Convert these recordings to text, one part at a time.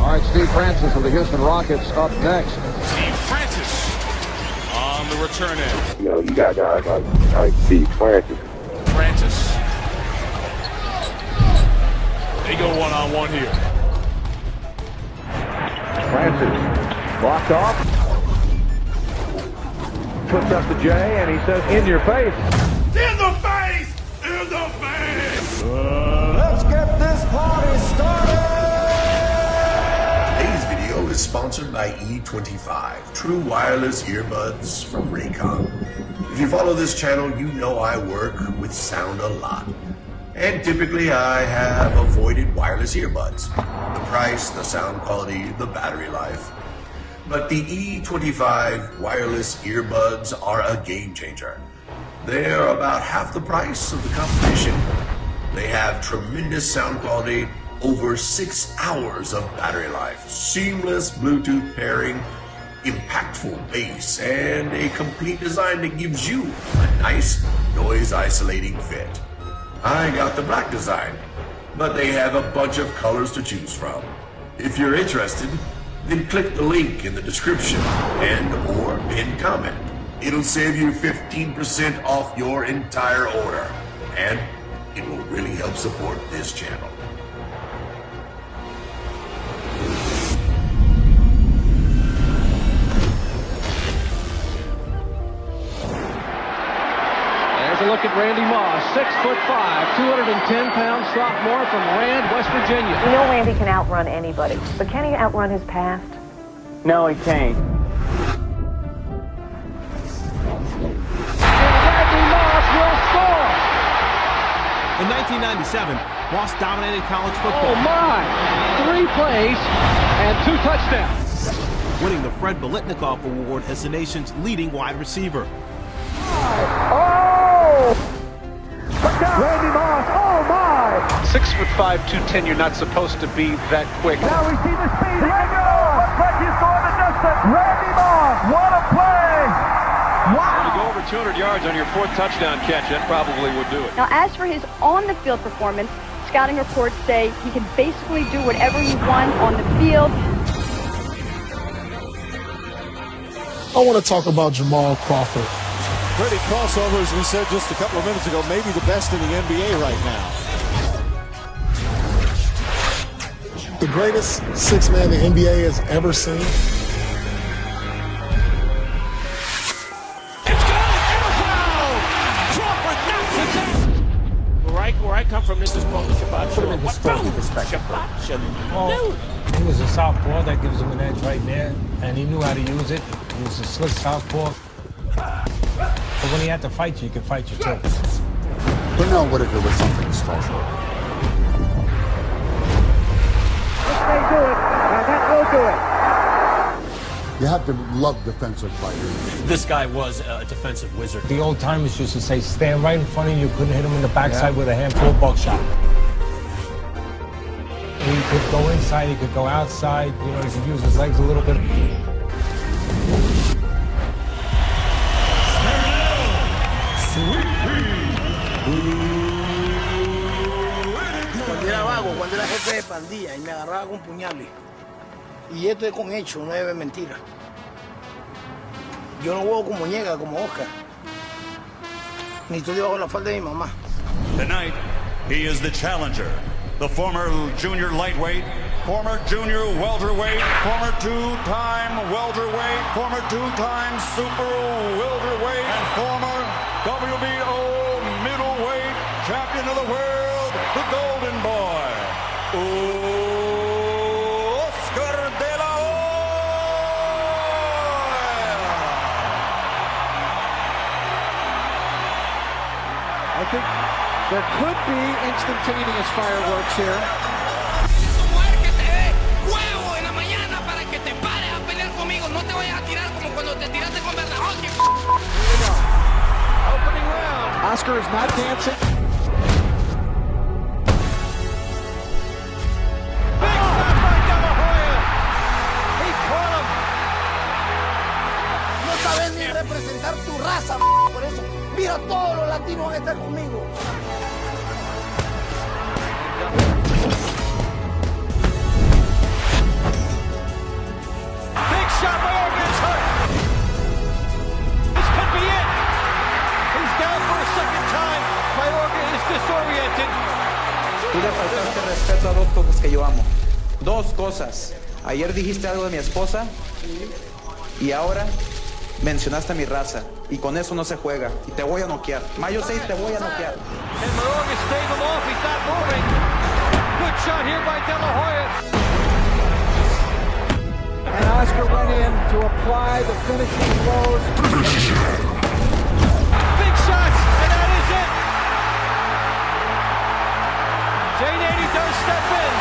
All right, Steve Francis of the Houston Rockets up next. Steve Francis on the return end. You know, you got guys like Steve Francis. They go one-on-one here. Francis blocked off. Puts up the J, and he says, in your face. In the face! In the face! Let's get this party started! Today's video is sponsored by E25, true wireless earbuds from Raycon. If you follow this channel, you know I work with sound a lot. And typically I have avoided wireless earbuds. The price, the sound quality, the battery life. But the E25 wireless earbuds are a game changer. They're about half the price of the competition. They have tremendous sound quality, over 6 hours of battery life, seamless Bluetooth pairing, impactful bass, and a complete design that gives you a nice noise isolating fit. I got the black design, but they have a bunch of colors to choose from. If you're interested, then click the link in the description and or pinned comment. It'll save you 15% off your entire order, and it will really help support this channel. There's a look at Randy Moss, 6'5", 210-pound sophomore from Rand, West Virginia. You know Randy can outrun anybody, but can he outrun his past? No, he can't. Randy Moss will score! In 1997, Moss dominated college football. Oh my! 3 plays and 2 touchdowns. Winning the Fred Biletnikoff Award as the nation's leading wide receiver. Randy Moss, oh my! 6'5", 210, you're not supposed to be that quick. Now we see the speed. Looks like he's going the distance. Randy Moss, what a play! Wow! To go over 200 yards on your 4th touchdown catch, that probably would do it. Now, as for his on-the-field performance, scouting reports say he can basically do whatever he wants on the field. I want to talk about Jamal Crawford. Pretty crossover, as we said just a couple of minutes ago, maybe the best in the NBA right now. The greatest 6-man the NBA has ever seen. It's good! And a foul! Crawford knocks it down! Where I come from, this is called the Shabbat Put him in historical perspective. Well, he was a southpaw, that gives him an edge right there, and he knew how to use it. He was a slick southpaw. But when he had to fight you, he could fight you too. Pernell Whitaker was something special. This may do it, and that will do it. You have to love defensive fighters. This guy was a defensive wizard. The old timers used to say, stand right in front of you, couldn't hit him in the backside with a handful of buckshot. He could go inside, he could go outside, you know, he could use his legs a little bit. Cuando era vago, cuando era jefe de pandilla y me agarraba con puñales. Y esto es con hecho, no es mentira. Yo no juego como muñeca, como Oscar. Ni estoy debajo de la falda de mi mamá. Tonight, he is the challenger. The former junior lightweight, former junior welterweight, former 2-time welterweight, former 2-time super welterweight, and former WBO middleweight champion of the world, the Golden Boy, Oscar de la Hoya. I think there could be instantaneous fireworks here. Opening round. Oscar is not dancing. Big shot by De La Hoya. He caught him. No sabes ni representar tu raza, por eso mira todos los latinos van a estar conmigo. cosas que yo amo. Dos cosas. Ayer dijiste algo de mi esposa y ahora mencionaste a mi raza. Y con eso no se juega. Y te voy a noquear. Mayo 6 te voy a noquear. And Maravich stave him off. He's not moving. Good shot here by De La Hoya. And Oscar went in to apply the finishing blows. Big shots, and that is it. Jane 80 does step in.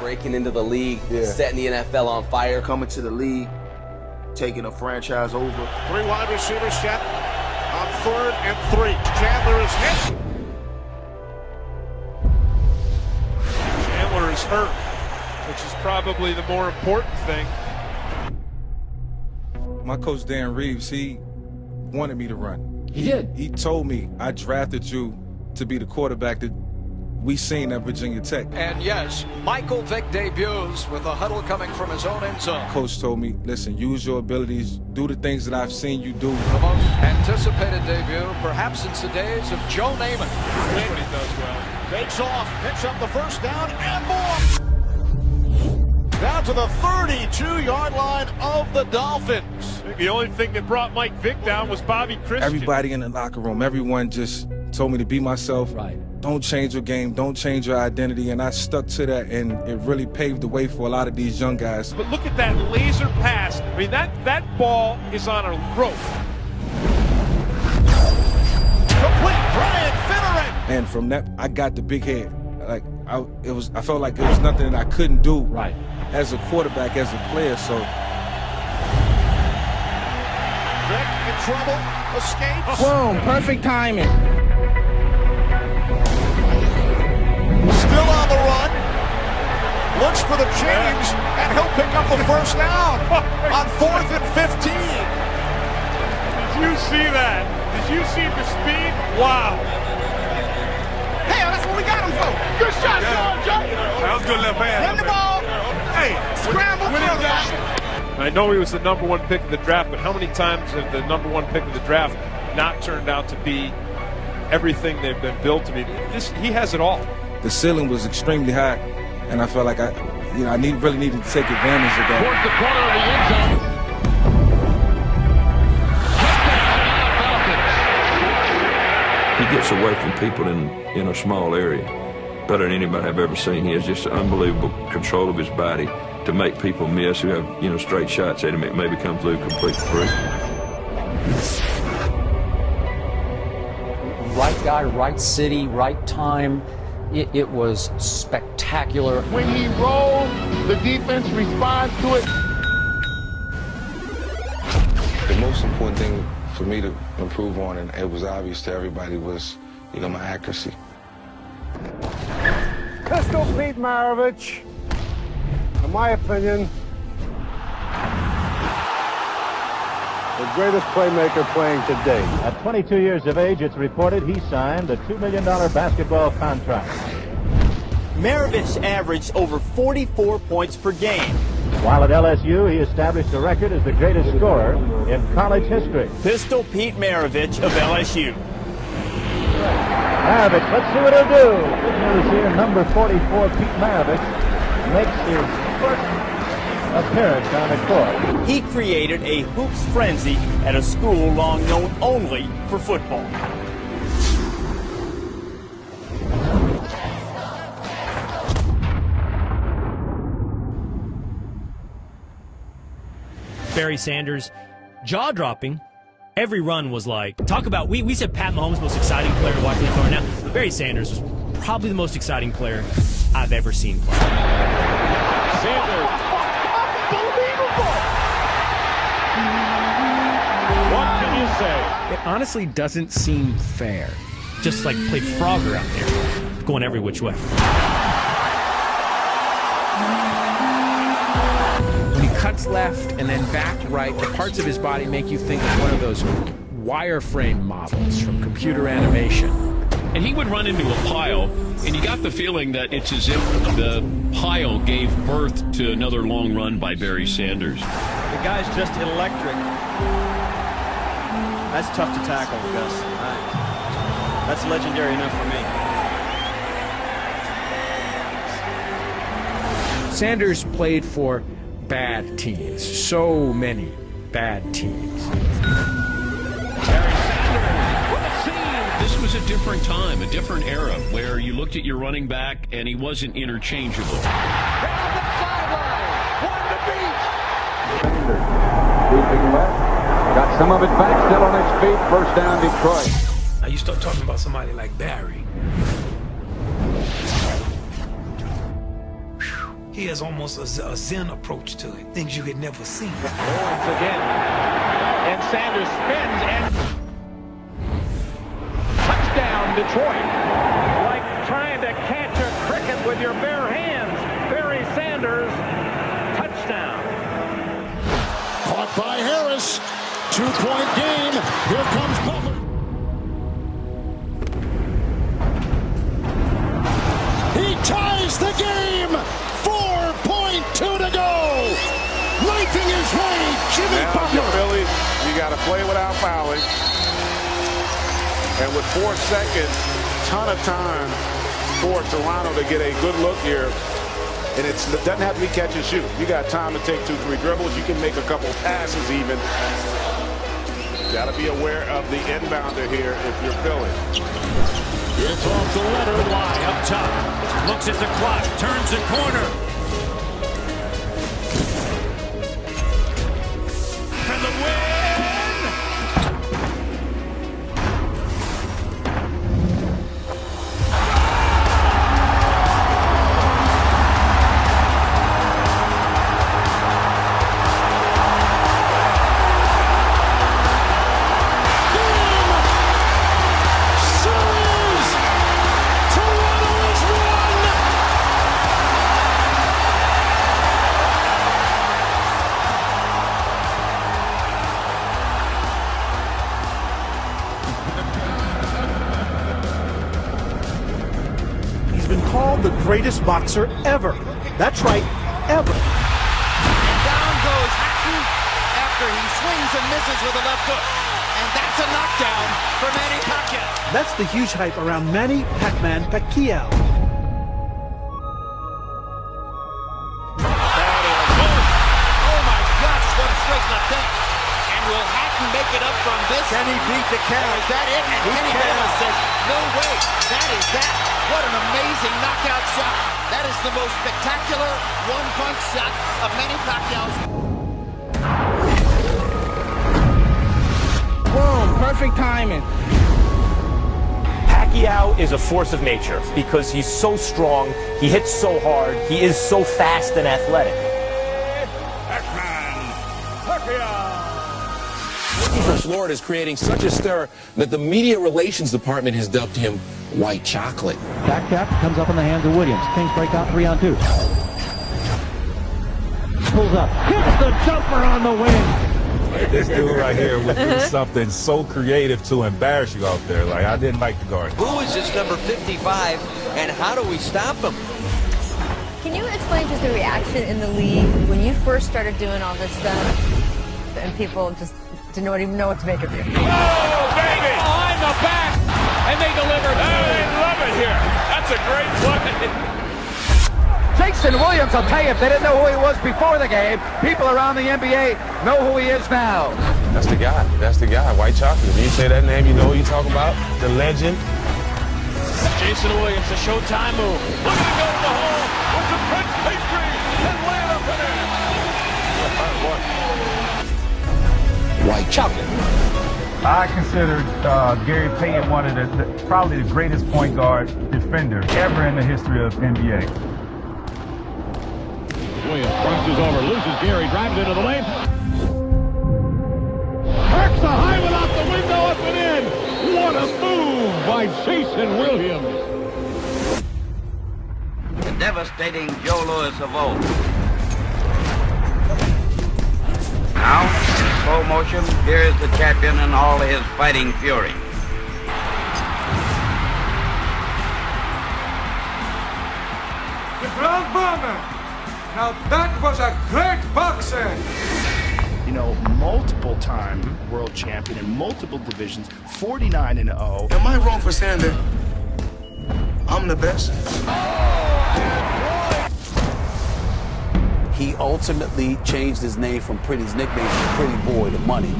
Breaking into the league, setting the NFL on fire. Coming to the league, taking a franchise over. 3 wide receivers set on 3rd and 3. Chandler is hit. Chandler is hurt, which is probably the more important thing. My coach, Dan Reeves, he wanted me to run. He did. He told me, I drafted you to be the quarterback that we seen at Virginia Tech. And yes, Michael Vick debuts with a huddle coming from his own end zone. Coach told me, listen, use your abilities, do the things that I've seen you do. The most anticipated debut, perhaps since the days of Joe Namath. That's what he does well. Takes off, picks up the first down, and more. Down to the 32-yard line of the Dolphins. I think the only thing that brought Mike Vick down was Bobby Christian. Everybody in the locker room, everyone just told me to be myself. Right. Don't change your game, don't change your identity, and I stuck to that, and it really paved the way for a lot of these young guys. But look at that laser pass. I mean, that ball is on a rope. Complete, Brian Finneran. And from that, I got the big head. Like I felt like it was nothing that I couldn't do. Right. As a quarterback, as a player, so. Vick in trouble, escapes. Boom, perfect timing. Still on the run. Looks for the change, and he'll pick up the first down on 4th and 15. Did you see that? Did you see the speed? Wow. Hell, that's what we got him for. Good shot, Joe. That was good left hand. Run the ball. Hey, scramble for that. I know he was the #1 pick of the draft, but how many times have the #1 pick of the draft not turned out to be everything they've been built to be? He has it all. The ceiling was extremely high, and I felt like I really needed to take advantage of that. Towards the corner of the end zone. He gets away from people in a small area better than anybody I've ever seen. He has just unbelievable control of his body to make people miss who have, straight shots at him. It maybe come through complete free. Right guy, right city, right time. It was spectacular. When he rolls, the defense responds to it. The most important thing for me to improve on, and it was obvious to everybody, was, my accuracy. Pistol Pete Maravich, in my opinion, the greatest playmaker playing today. At 22 years of age, it's reported he signed a $2 million basketball contract. Maravich averaged over 44 points per game. While at LSU, he established a record as the greatest scorer in college history. Pistol Pete Maravich of LSU. Maravich, let's see what he'll do. Good news here, number 44, Pete Maravich, makes his first appearance on the court. He created a hoops frenzy at a school long known only for football. Barry Sanders, jaw-dropping. Every run was like, talk about, we said Pat Mahomes' most exciting player watching the floor now. Barry Sanders was probably the most exciting player I've ever seen play. Sanders. Unbelievable. What can you say? It honestly doesn't seem fair. Just like played Frogger out there, going every which way. Cuts left and then back right. The parts of his body make you think of one of those wireframe models from computer animation. And he would run into a pile, and you got the feeling that it's as if the pile gave birth to another long run by Barry Sanders. The guy's just electric. That's tough to tackle, Gus. That's legendary enough for me. Sanders played for bad teams. So many bad teams. This was a different time, a different era, where you looked at your running back and he wasn't interchangeable. Down the sideline. One to beat. Deeping left. Got some of it back, still on his feet. First down, Detroit. Now you start talking about somebody like Barry. He has almost a Zen approach to it. Things you had never seen. Once again. And Sanders spins and... Touchdown, Detroit. Like trying to catch a cricket with your bare hands. Barry Sanders, touchdown. Caught by Harris. 2-point game. Here comes Butler. He ties the game. 4.2 to go. Knifing his way. Jimmy Butler. Philly, you got to play without fouling. And with 4 seconds, ton of time for Toronto to get a good look here. And it doesn't have to be catch and shoot. You got time to take 2-3 dribbles. You can make a couple passes even. Got to be aware of the inbounder here if you're Philly. It's off the letter line up top. Looks at the clock, turns the corner. And the win! The greatest boxer ever. That's right, ever. And down goes Hatton after he swings and misses with a left hook. And that's a knockdown for Manny Pacquiao. That's the huge hype around Manny Pacquiao. Oh my gosh, what a straight left hook. And will Hatton make it up from this? Can he beat the count? Is that it? And Kenny Bayless says, no way, that is that. What an amazing knockout shot. That is the most spectacular one-punch shot of Manny Pacquiao's. Boom, perfect timing. Pacquiao is a force of nature because he's so strong, he hits so hard, he is so fast and athletic. Florida is creating such a stir that the media relations department has dubbed him White Chocolate. Back tap comes up in the hands of Williams. Kings break out 3-on-2. Pulls up, hits the jumper on the wing. This dude right here would do something so creative to embarrass you out there. Like, I didn't like the guard. Who is this number 55 and how do we stop him? Can you explain just the reaction in the league when you first started doing all this stuff and people just didn't even know what to make of you? Oh, baby! Behind the back, and they delivered. They love it here. That's a great play. Jason Williams, I'll tell you, if they didn't know who he was before the game, people around the NBA know who he is now. That's the guy. That's the guy. White Chocolate. When you say that name, you know who you're talking about. The legend. Jason Williams, a Showtime move. Look at him go to the hole with the French pastry and lay it up and in. White Chocolate. I consider Gary Payton one of probably the greatest point guard defender ever in the history of NBA. Williams crosses over, loses Gary, drives into the lane. Hurts the high one out the window, up and in. What a move by Jason Williams. The devastating Joe Louis of old. Now, in slow motion, here is the champion in all his fighting fury. The ground bomber. Now that was a great boxer. You know, multiple-time world champion in multiple divisions, 49-0. Am I wrong for saying that I'm the best? He ultimately changed his name from his nickname from Pretty Boy to Money.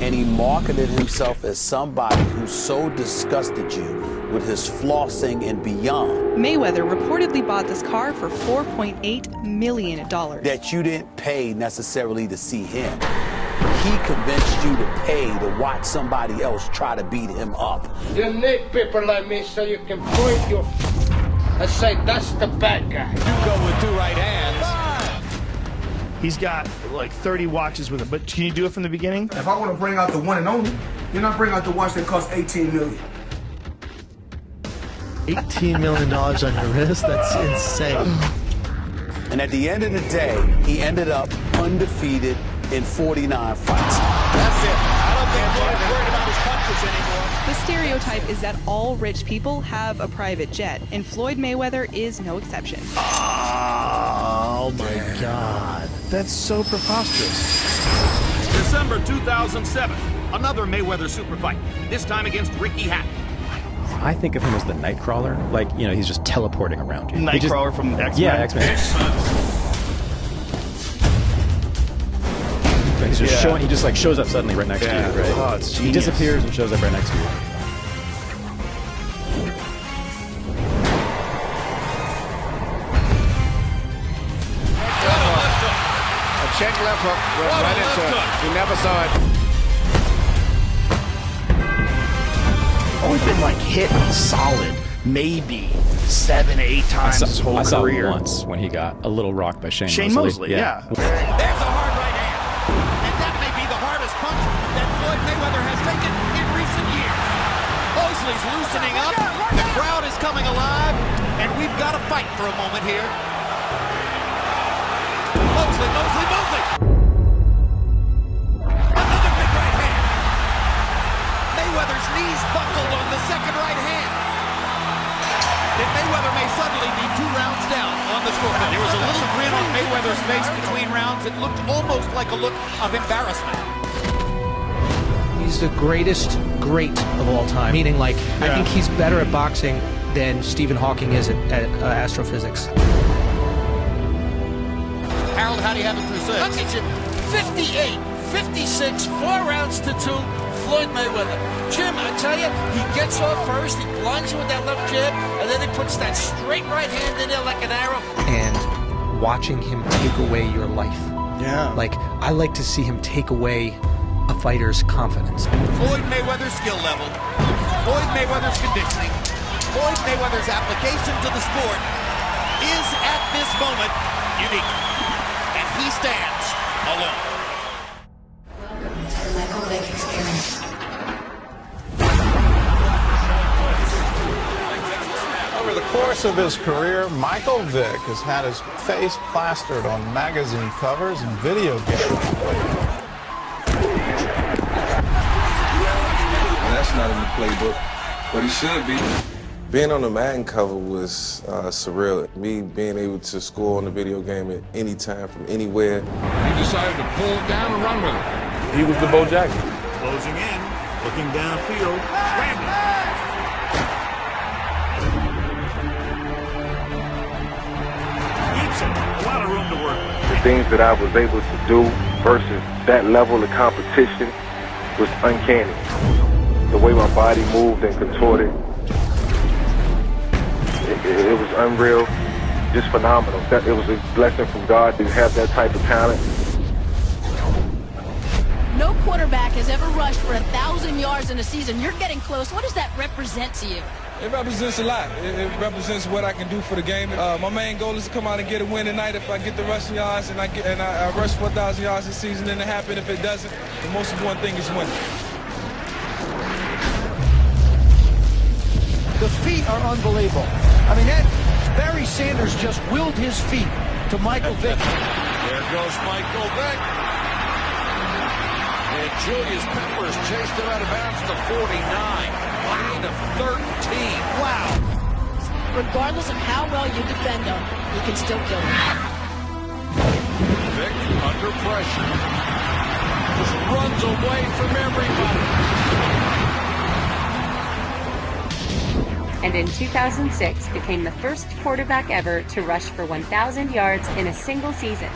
And he marketed himself as somebody who so disgusted you with his flossing and beyond. Mayweather reportedly bought this car for $4.8 million. That you didn't pay necessarily to see him. He convinced you to pay to watch somebody else try to beat him up. You need people like me so you can point your and say, that's the bad guy. You go with 2 right hands. He's got like 30 watches with him, but can you do it from the beginning? If I want to bring out the one and only, then I bring out the watch that costs $18 million. $18 million on your wrist? That's insane. And at the end of the day, he ended up undefeated in 49 fights. That's it. I don't think Floyd's worried about his punches anymore. The stereotype is that all rich people have a private jet, and Floyd Mayweather is no exception. Oh my God. That's so preposterous. December 2007, another Mayweather super fight, this time against Ricky Hatton. I think of him as the Nightcrawler, like, you know, he's just teleporting around you. Nightcrawler from X-Men? Yeah, X-Men. He's just showing, he just like shows up suddenly right next to you, right? Oh, it's he disappears and shows up right next to you. A check left hook went right into it. You never saw it. Only been like hit solid maybe 7, 8 times his whole I saw career. him once when he got a little rocked by Shane Mosley, yeah. There's a hard right hand. And that may be the hardest punch that Floyd Mayweather has taken in recent years. Mosley's loosening up. The crowd is coming alive. And we've got to fight for a moment here. Mosley. Another big right hand. Mayweather's knees buckled on the second right hand. And Mayweather may suddenly be 2 rounds down on the scorecard. There was a little grin on Mayweather's face between rounds. It looked almost like a look of embarrassment. He's the greatest great of all time. Meaning, like, I think he's better at boxing than Stephen Hawking is at astrophysics. Harold, how do you have it through 6? 58, 56, 4 rounds to 2. Floyd Mayweather. Jim, I tell you, he gets off first, he blinds you with that left jab, and then he puts that straight right hand in there like an arrow. And watching him take away your life. Yeah. Like, I like to see him take away a fighter's confidence. Floyd Mayweather's skill level, Floyd Mayweather's conditioning, Floyd Mayweather's application to the sport is at this moment unique. And he stands alone. Welcome to the Michael Vick Experience. Over the course of his career, Michael Vick has had his face plastered on magazine covers and video games. That's not in the playbook, but he should be. Being on the Madden cover was surreal. Me being able to score on the video game at any time from anywhere. He decided to pull it down and run with it. He was the Bo Jackson. Closing in, looking downfield. Gibson, a lot of room to work with. The things that I was able to do versus that level of competition was uncanny. The way my body moved and contorted, it was unreal, just phenomenal. It was a blessing from God to have that type of talent. No quarterback has ever rushed for 1,000 yards in a season. You're getting close. What does that represent to you? It represents a lot. It represents what I can do for the game. My main goal is to come out and get a win tonight. If I get the rushing yards and I rush for 1,000 yards this season, then it happened. If it doesn't, the most important thing is winning. The feet are unbelievable. I mean, that Barry Sanders just willed his feet to Michael Vick. There goes Michael Vick. And Julius Peppers chased him out of bounds to 49. Gain of 13. Wow. Regardless of how well you defend him, you can still kill him. Vick under pressure. just runs away from everybody. And in 2006 became the first quarterback ever to rush for 1,000 yards in a single season.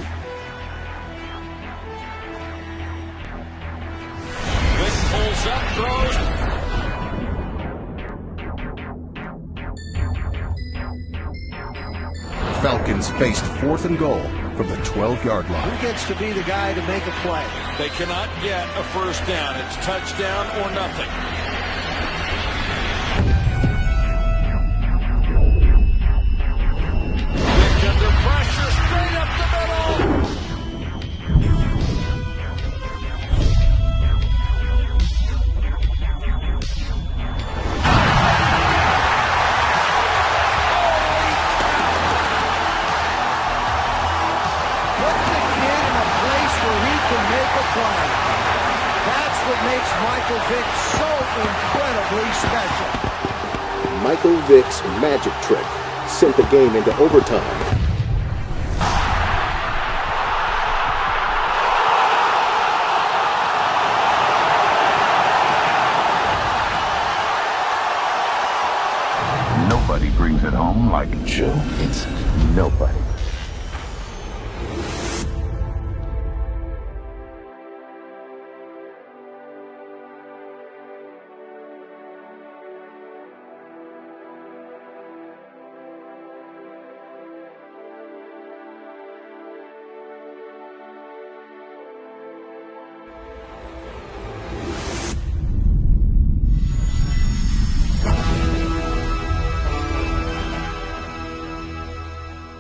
Vick pulls up, throws. Falcons faced 4th and goal from the 12-yard line. Who gets to be the guy to make a play? They cannot get a first down. It's touchdown or nothing. Vick under pressure, straight up the middle. That's what makes Michael Vick so incredibly special. Michael Vick's magic trick sent the game into overtime. Nobody brings it home like Joe Vincent. Nobody.